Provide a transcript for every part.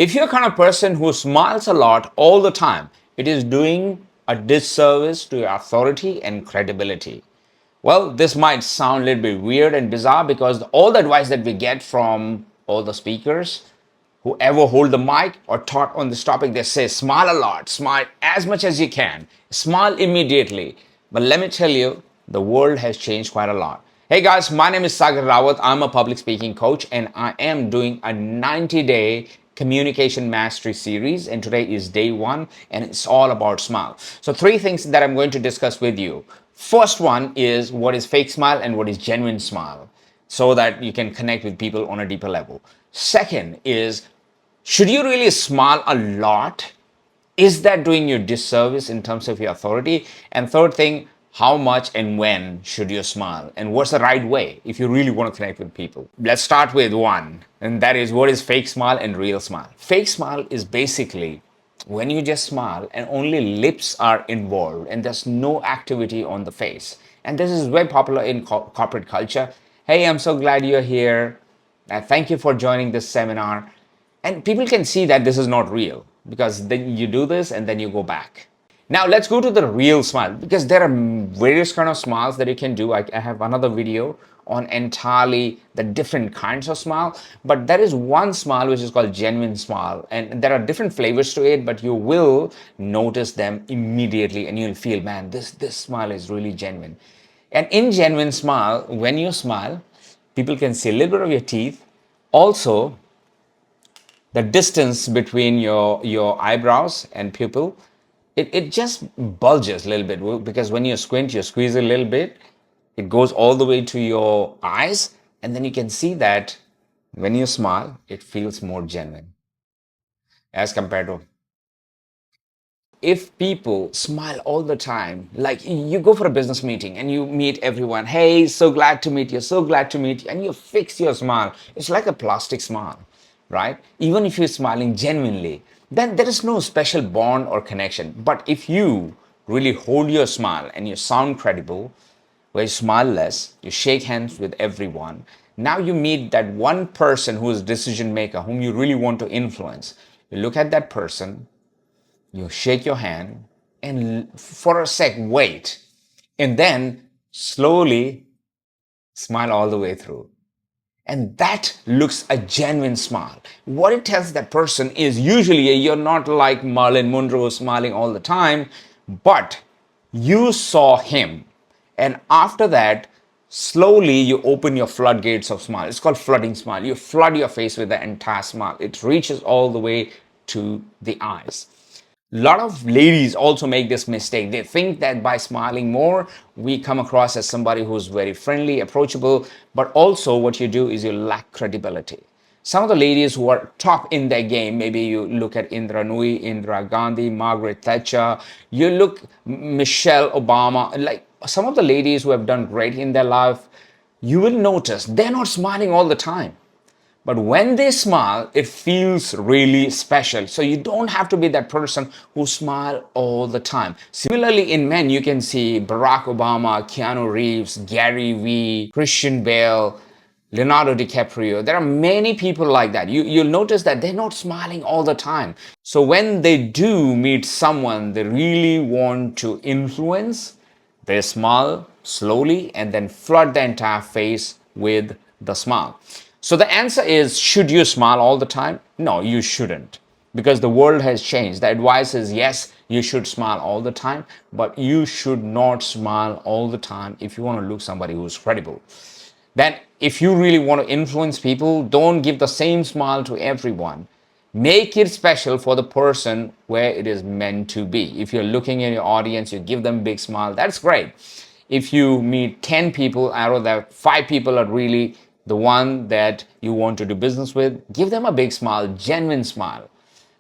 If you're kind of person who smiles a lot all the time, it is doing a disservice to your authority and credibility. Well, this might sound a little bit weird and bizarre because all the advice that we get from all the speakers who ever hold the mic or talk on this topic, they say smile a lot, smile as much as you can, smile immediately. But let me tell you, the world has changed quite a lot. Hey guys, my name is Sagar Rawat. I'm a public speaking coach and I am doing a 90-day communication mastery series, and today is day one and it's all about smile. So three things that I'm going to discuss with you. First one is what is fake smile and what is genuine smile, so that you can connect with people on a deeper level. Second is, should you really smile a lot? Is that doing you disservice in terms of your authority? And third thing, how much and when should you smile? And what's the right way if you really want to connect with people? Let's start with one, and that is what is fake smile and real smile. Fake smile is basically when you just smile and only lips are involved and there's no activity on the face. And this is very popular in corporate culture. Hey, I'm so glad you're here. Thank you for joining this seminar. And people can see that this is not real because then you do this and then you go back. Now let's go to the real smile, because there are various kind of smiles that you can do. I have another video on entirely the different kinds of smile, but there is one smile which is called genuine smile, and there are different flavors to it, but you will notice them immediately and you'll feel, man, this smile is really genuine. And in genuine smile, when you smile, people can see a little bit of your teeth. Also, the distance between your eyebrows and pupil, it just bulges a little bit, because when you squint, you squeeze a little bit, it goes all the way to your eyes, and then you can see that when you smile, it feels more genuine as compared to if people smile all the time. Like you go for a business meeting and you meet everyone, hey, so glad to meet you, so glad to meet you, and you fix your smile. It's like a plastic smile, right? Even if you're smiling genuinely, then there is no special bond or connection. But if you really hold your smile and you sound credible, where you smile less, you shake hands with everyone. Now you meet that one person who is decision maker, whom you really want to influence. You look at that person, you shake your hand, and for a sec wait, and then slowly smile all the way through. And that looks a genuine smile. What it tells that person is usually you're not like Marilyn Monroe smiling all the time, but you saw him. And after that, slowly you open your floodgates of smile. It's called flooding smile. You flood your face with the entire smile. It reaches all the way to the eyes. A lot of ladies also make this mistake. They think that by smiling more, we come across as somebody who's very friendly, approachable, but also what you do is you lack credibility. Some of the ladies who are top in their game, maybe you look at Indra Nooyi, Indira Gandhi, Margaret Thatcher, you look Michelle Obama, like some of the ladies who have done great in their life, you will notice they're not smiling all the time. But when they smile, it feels really special. So you don't have to be that person who smile all the time. Similarly, in men, you can see Barack Obama, Keanu Reeves, Gary Vee, Christian Bale, Leonardo DiCaprio. There are many people like that. You'll notice that they're not smiling all the time. So when they do meet someone they really want to influence, they smile slowly and then flood the entire face with the smile. So the answer is, should you smile all the time? No, you shouldn't. Because the world has changed. The advice is, yes, you should smile all the time, but you should not smile all the time if you want to look somebody who's credible. Then if you really want to influence people, don't give the same smile to everyone. Make it special for the person where it is meant to be. If you're looking in your audience, you give them a big smile, that's great. If you meet 10 people, out of that 5 people are really the one that you want to do business with, give them a big smile, genuine smile.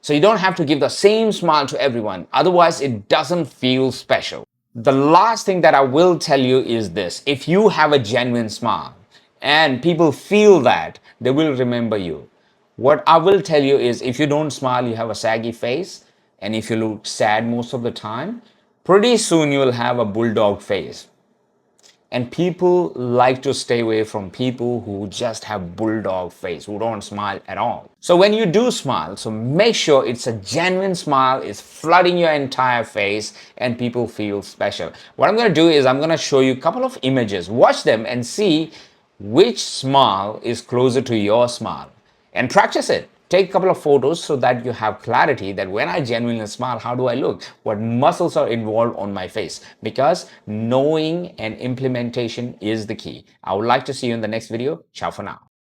So you don't have to give the same smile to everyone. Otherwise, it doesn't feel special. The last thing that I will tell you is this. If you have a genuine smile and people feel that, they will remember you. What I will tell you is, if you don't smile, you have a saggy face. And if you look sad most of the time, pretty soon you will have a bulldog face. And people like to stay away from people who just have bulldog face, who don't smile at all. So when you do smile, so make sure it's a genuine smile, it's flooding your entire face, and people feel special. What I'm going to do is I'm going to show you a couple of images. Watch them and see which smile is closer to your smile, and practice it. Take a couple of photos so that you have clarity that when I genuinely smile, how do I look? What muscles are involved on my face? Because knowing and implementation is the key. I would like to see you in the next video. Ciao for now.